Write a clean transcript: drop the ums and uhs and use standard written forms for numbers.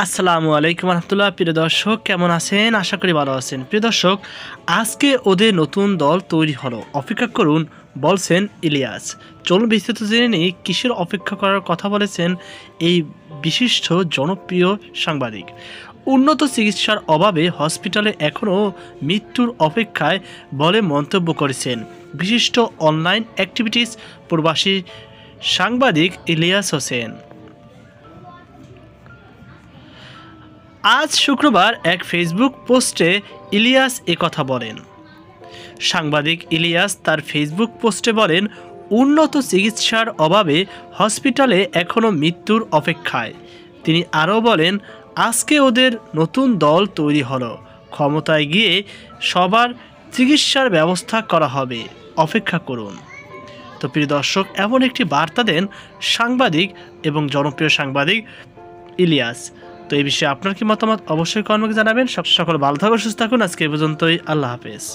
আসসালামু আলাইকুম রহমতুল্লাহ। প্রিয় দর্শক, কেমন আছেন? আশা করি ভালো আছেন। প্রিয় দর্শক, আজকে ওদের নতুন দল তৈরি হলো, অপেক্ষা করুন বলছেন ইলিয়াস। চলুন বিস্তারিত জেনে নিই কিসের অপেক্ষা করার কথা বলেছেন এই বিশিষ্ট জনপ্রিয় সাংবাদিক। উন্নত চিকিৎসার অভাবে হসপিটালে এখনও মৃত্যুর অপেক্ষায় বলে মন্তব্য করেছেন বিশিষ্ট অনলাইন অ্যাক্টিভিটিস প্রবাসী সাংবাদিক ইলিয়াস হোসেন। আজ শুক্রবার এক ফেসবুক পোস্টে ইলিয়াস কথা বলেন। সাংবাদিক ইলিয়াস তার ফেসবুক পোস্টে বলেন, উন্নত চিকিৎসার অভাবে হসপিটালে এখনও মৃত্যুর অপেক্ষায়। তিনি আরও বলেন, আজকে ওদের নতুন দল তৈরি হলো, ক্ষমতায় গিয়ে সবার চিকিৎসার ব্যবস্থা করা হবে, অপেক্ষা করুন। তো প্রিয় দর্শক, এমন একটি বার্তা দেন সাংবাদিক এবং জনপ্রিয় সাংবাদিক ইলিয়াস। তো এই বিষয়ে আপনার কি মতামত অবশ্যই কমেন্টে জানাবেন। সকল ভালো থাকুন, সুস্থ থাকুন। আজকে এই পর্যন্তই। আল্লাহ হাফেজ।